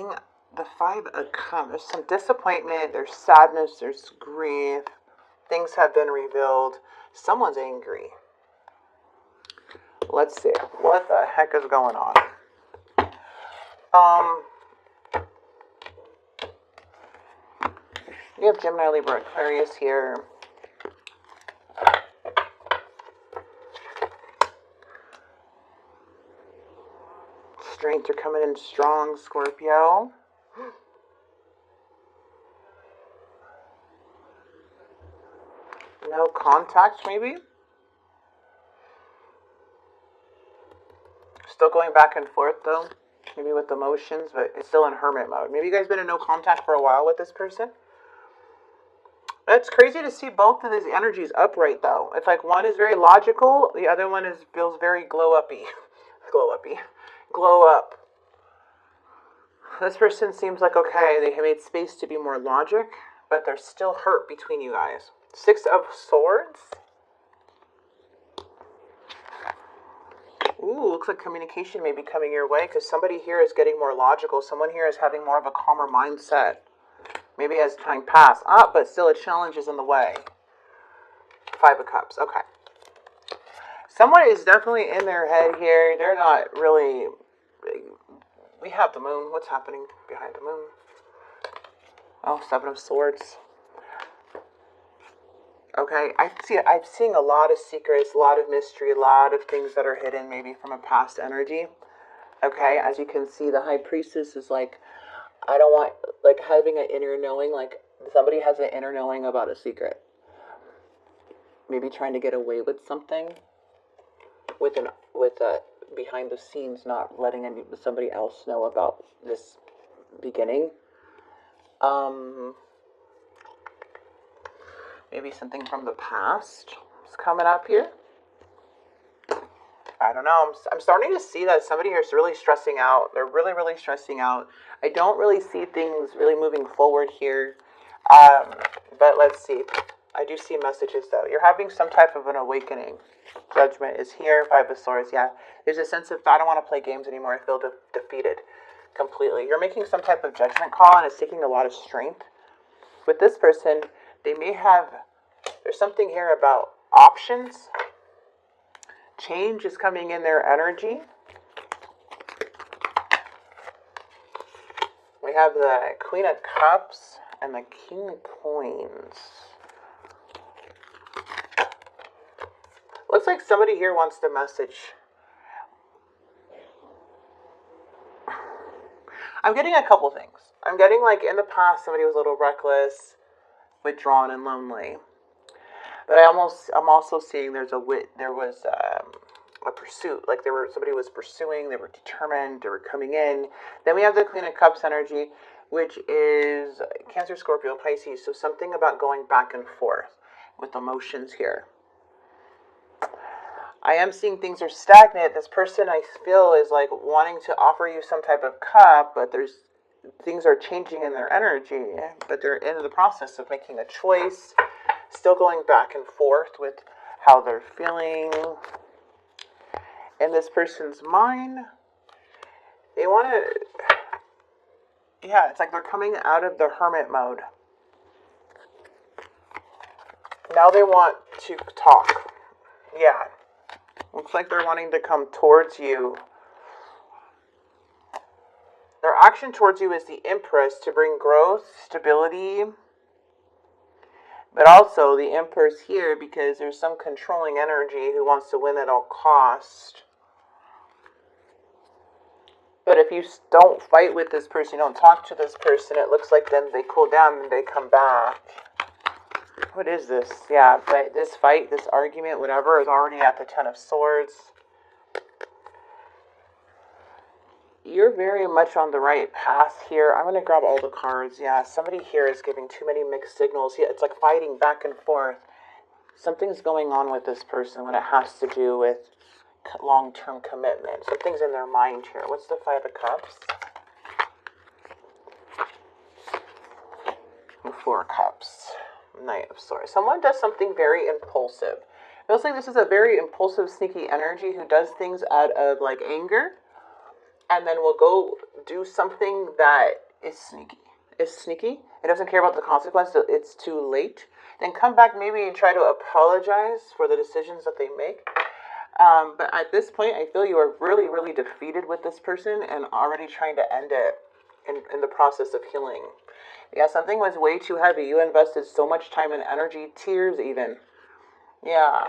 the 5 of Cups. There's some disappointment, there's sadness, there's grief. Things have been revealed. Someone's angry. Let's see. What the heck is going on? You have Gemini, Libra, Aquarius here. Strength are coming in strong, Scorpio. No contact, maybe? Still going back and forth, though. Maybe with emotions, but it's still in hermit mode. Maybe you guys been in no contact for a while with this person. It's crazy to see both of these energies upright, though. It's like one is very logical, the other one feels very glow-uppy. Glow up. This person seems like, okay, they have made space to be more logic, but there's still hurt between you guys. 6 of Swords. Ooh, looks like communication may be coming your way because somebody here is getting more logical. Someone here is having more of a calmer mindset. Maybe as time passed. But still a challenge is in the way. 5 of Cups. Okay. Someone is definitely in their head here. They're not really... We have the moon. What's happening behind the moon? Oh, 7 of Swords. Okay, I'm seeing a lot of secrets, a lot of mystery, a lot of things that are hidden maybe from a past energy. Okay, as you can see, the High Priestess is like, I don't want, like, having an inner knowing, like, somebody has an inner knowing about a secret. Maybe trying to get away with something with behind the scenes, not letting somebody else know about this beginning. Maybe something from the past is coming up here. I don't know. I'm starting to see that somebody here is really stressing out. They're really, really stressing out. I don't really see things really moving forward here. But let's see. I do see messages, though. You're having some type of an awakening. Judgment is here. 5 of Swords. Yeah. There's a sense of, I don't want to play games anymore. I feel defeated completely. You're making some type of judgment call, and it's taking a lot of strength. With this person, they may have... There's something here about options. Change is coming in their energy. We have the Queen of Cups and the King of Coins. Looks like somebody here wants to message. I'm getting a couple things. I'm getting, like, in the past, somebody was a little reckless, withdrawn, and lonely. But I'm also seeing there was a pursuit. Like somebody was pursuing, they were determined, they were coming in. Then we have the Queen of Cups energy, which is Cancer, Scorpio, Pisces. So something about going back and forth with emotions here. I am seeing things are stagnant. This person, I feel, is like wanting to offer you some type of cup, but things are changing in their energy. But they're in the process of making a choice. Still going back and forth with how they're feeling. In this person's mind, they want to... Yeah, it's like they're coming out of the hermit mode. Now they want to talk. Yeah. Looks like they're wanting to come towards you. Their action towards you is the Empress to bring growth, stability... But also the Emperor's here because there's some controlling energy who wants to win at all cost. But if you don't fight with this person, you don't talk to this person, it looks like then they cool down and they come back. What is this? Yeah, but this fight, this argument, whatever, is already at the 10 of Swords. You're very much on the right path here. I'm going to grab all the cards. Yeah, somebody here is giving too many mixed signals. Yeah, it's like fighting back and forth. Something's going on with this person when it has to do with long-term commitment. Something's in their mind here. What's the 5 of Cups? 4 of Cups. Knight of Swords. Someone does something very impulsive. It feels like this is a very impulsive, sneaky energy who does things out of, like, anger. and then will go do something that is sneaky. It doesn't care about the consequences. It's too late. Then come back maybe and try to apologize for the decisions that they make. But at this point, I feel you are really, really defeated with this person and already trying to end it in the process of healing. Yeah, something was way too heavy. You invested so much time and energy, tears even. Yeah,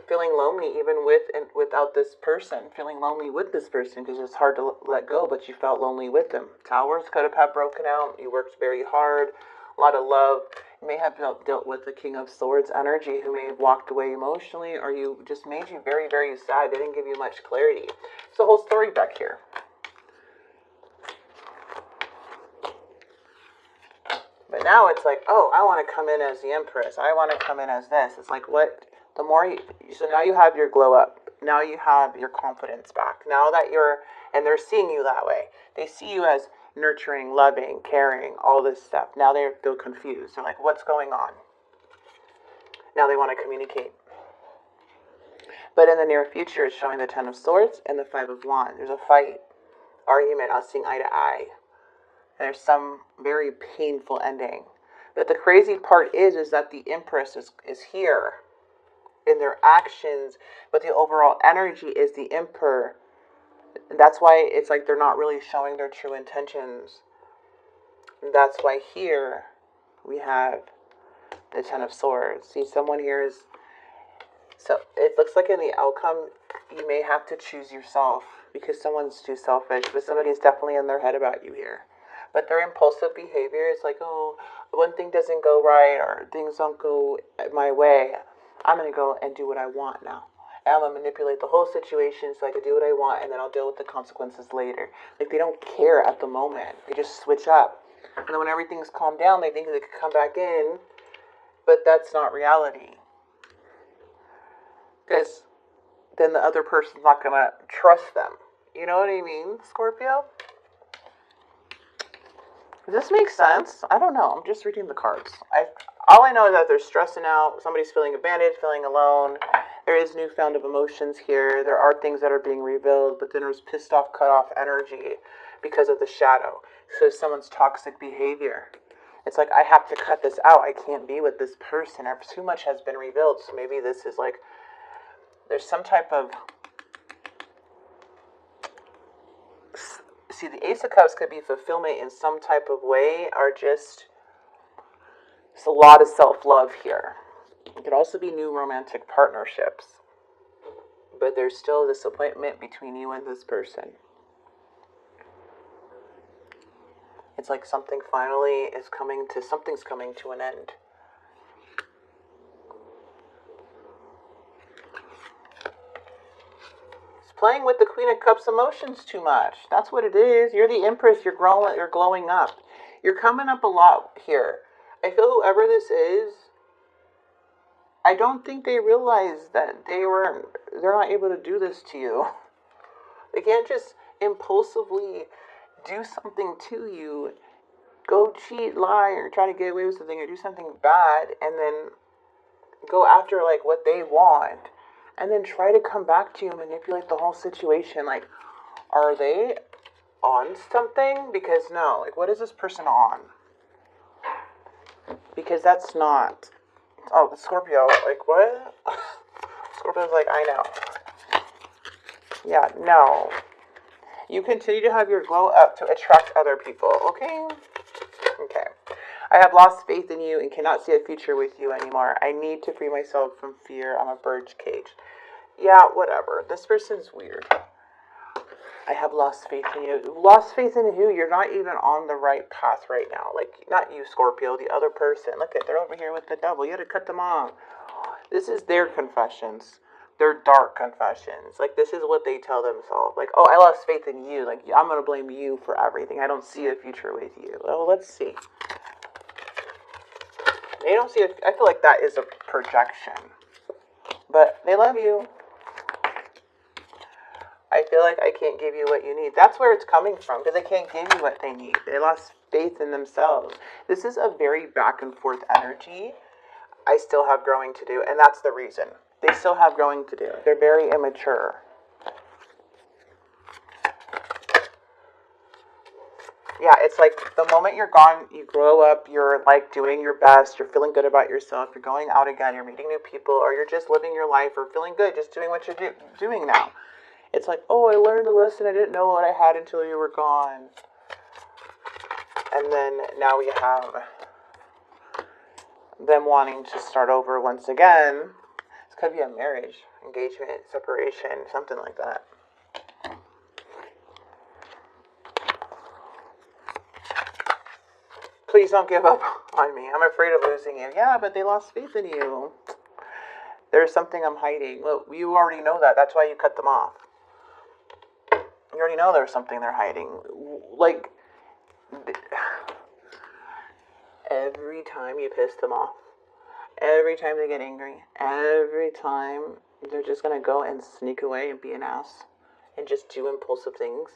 feeling lonely even with and without this person. Feeling lonely with this person because it's hard to let go, but you felt lonely with them. Towers could have had broken out. You worked very hard. A lot of love. You may have dealt with the King of Swords energy who may have walked away emotionally, or you just made you very, very sad. They didn't give you much clarity. It's a whole story back here. But now it's like, oh, I want to come in as the Empress. I want to come in as this. It's like, what? The more you, so now you have your glow up. Now you have your confidence back. Now that and they're seeing you that way. They see you as nurturing, loving, caring, all this stuff. Now they're confused. They're like, what's going on? Now they want to communicate. But in the near future, it's showing the Ten of Swords and the Five of Wands. There's a fight, argument, not seeing eye to eye. And there's some very painful ending. But the crazy part is that the Empress is here in their actions, but the overall energy is the Emperor. That's why it's like they're not really showing their true intentions. And that's why here we have the Ten of Swords. See, someone here is... So it looks like in the outcome, you may have to choose yourself because someone's too selfish, but somebody's definitely in their head about you here. But their impulsive behavior is like, oh, one thing doesn't go right or things don't go my way. I'm going to go and do what I want now. And I'm going to manipulate the whole situation so I can do what I want, and then I'll deal with the consequences later. Like, they don't care at the moment. They just switch up. And then when everything's calmed down, they think they could come back in, but that's not reality. Because then the other person's not going to trust them. You know what I mean, Scorpio? Does this make sense? I don't know. I'm just reading the cards. All I know is that they're stressing out. Somebody's feeling abandoned, feeling alone. There is newfound of emotions here. There are things that are being revealed, but then there's pissed off, cut off energy because of the shadow. So someone's toxic behavior. It's like, I have to cut this out. I can't be with this person. Or too much has been revealed. So maybe this is like, there's some type of... See, the Ace of Cups could be fulfillment in some type of way, or just... It's a lot of self-love here. It could also be new romantic partnerships. But there's still a disappointment between you and this person. It's like something finally is something's coming to an end. It's playing with the Queen of Cups emotions too much. That's what it is. You're the Empress. You're glowing up. You're coming up a lot here. I feel whoever this is, I don't think they realize that they're not able to do this to you. They can't just impulsively do something to you, go cheat, lie, or try to get away with something, or do something bad, and then go after like what they want, and then try to come back to you and manipulate the whole situation. Like, are they on something? Because no, like, what is this person on? Because that's not... Oh, the Scorpio, like, what? Scorpio's like, I know. Yeah, no. You continue to have your glow up to attract other people, okay? Okay. I have lost faith in you and cannot see a future with you anymore. I need to free myself from fear. I'm a bird's cage. Yeah, whatever. This person's weird. I have lost faith in you. Lost faith in who? You're not even on the right path right now. Like, not you, Scorpio, the other person. Look at, they're over here with the devil. You had to cut them off. This is their confessions. Their dark confessions. Like, this is what they tell themselves. Like, oh, I lost faith in you. Like, I'm going to blame you for everything. I don't see a future with you. Well, let's see. They don't see I feel like that is a projection. But they love you. I feel like I can't give you what you need. That's where it's coming from, because they can't give you what they need. They lost faith in themselves. This is a very back and forth energy. I still have growing to do, and that's the reason. They still have growing to do. They're very immature. Yeah, it's like the moment you're gone, you grow up, you're like doing your best, you're feeling good about yourself, you're going out again, you're meeting new people, or you're just living your life or feeling good, just doing what you're doing now. It's like, oh, I learned a lesson I didn't know what I had until you were gone. And then now we have them wanting to start over once again. This could be a marriage, engagement, separation, something like that. Please don't give up on me. I'm afraid of losing you. Yeah, but they lost faith in you. There's something I'm hiding. Well, you already know that. That's why you cut them off. You already know there's something they're hiding. Like, every time you piss them off, every time they get angry, every time they're just going to go and sneak away and be an ass and just do impulsive things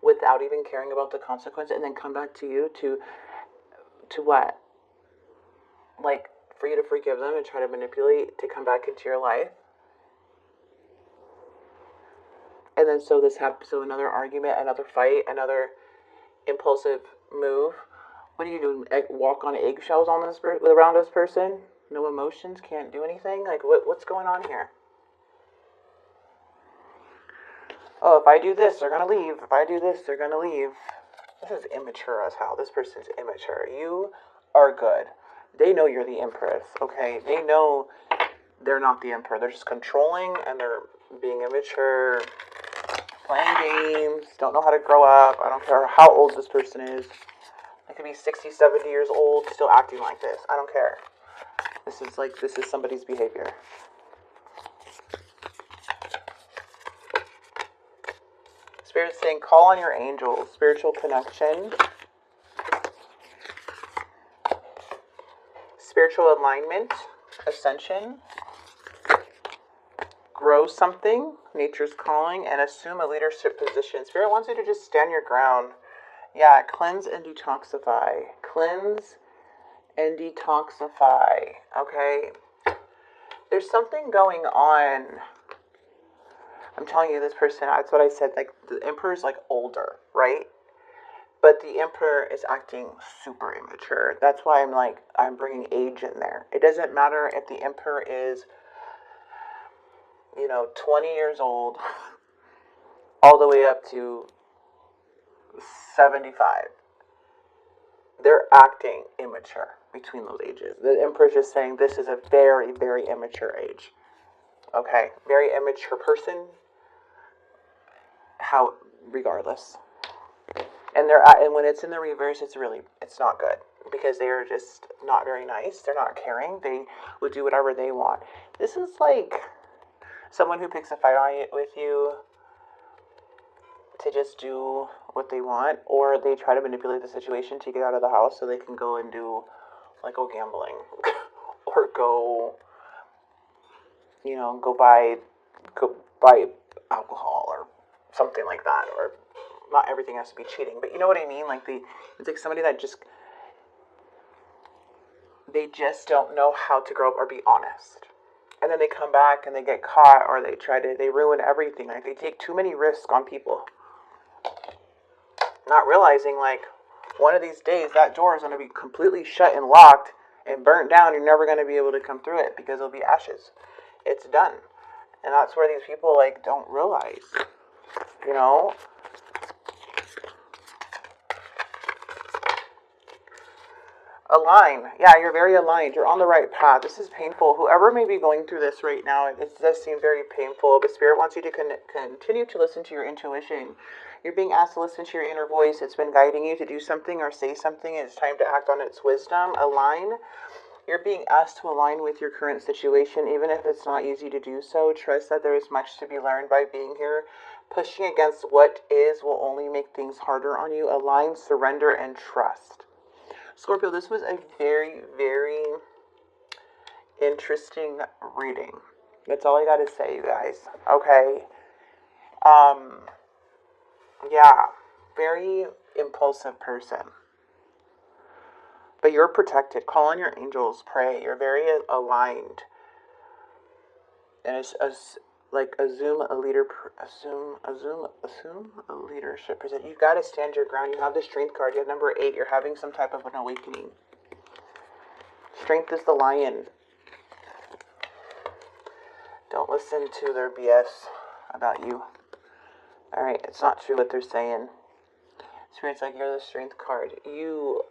without even caring about the consequence, and then come back to you to what? Like, for you to forgive them and try to manipulate to come back into your life. And then so another argument, another fight, another impulsive move. What are you doing? Walk on eggshells on this around this person? No emotions, can't do anything? Like, what's going on here? Oh, if I do this, they're gonna leave. If I do this, they're gonna leave. This is immature as hell. This person's immature. You are good. They know you're the empress, okay? They know they're not the emperor. They're just controlling and they're being immature, playing games, don't know how to grow up. I don't care how old this person is. They could be 60, 70 years old, still acting like this. I don't care. This is somebody's behavior. Spirit's saying, call on your angels. Spiritual connection. Spiritual alignment. Ascension. Grow something. Nature's calling. And assume a leadership position. Spirit wants you to just stand your ground. Yeah, cleanse and detoxify. Cleanse and detoxify. Okay? There's something going on. I'm telling you, this person, that's what I said, like, the emperor's, like, older, right? But the emperor is acting super immature. That's why I'm bringing age in there. It doesn't matter if the emperor is, 20 years old, all the way up to 75. They're acting immature between those ages. The emperor's just saying this is a very, very immature age. Okay? Very immature person. Regardless. And when it's in the reverse, it's not good, because they are just not very nice. They're not caring. They would do whatever they want. This is like someone who picks a fight on with you to just do what they want, or they try to manipulate the situation to get out of the house so they can go and go gambling or go buy alcohol or something like that, or not everything has to be cheating, but you know what I mean? It's like somebody that they just don't know how to grow up or be honest. And then they come back and they get caught, or they ruin everything. Like, they take too many risks on people. Not realizing, one of these days that door is going to be completely shut and locked and burnt down. You're never going to be able to come through it because it'll be ashes. It's done. And that's where these people, don't realize. Align. Yeah, you're very aligned. You're on the right path. This is painful. Whoever may be going through this right now, it does seem very painful, but Spirit wants you to continue to listen to your intuition. You're being asked to listen to your inner voice. It's been guiding you to do something or say something. It's time to act on its wisdom. Align. You're being asked to align with your current situation, even if it's not easy to do so. Trust that there is much to be learned by being here. Pushing against what is will only make things harder on you. Align, surrender, and trust. Scorpio, this was a very, very interesting reading. That's all I got to say, you guys. Okay. Yeah. Very impulsive person. But you're protected. Call on your angels. Pray. You're very aligned. And like assume a leadership position. You got to stand your ground. You have the strength card. You have number 8. You're having some type of an awakening. Strength is the lion. Don't listen to their BS about you. Alright, it's not true what they're saying. Spirit's like, you're the strength card. You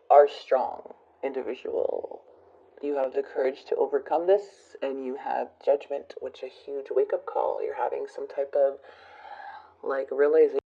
are strong individual. You have the courage to overcome this, and you have judgment, which is a huge wake-up call. You're having some type of, like, realization.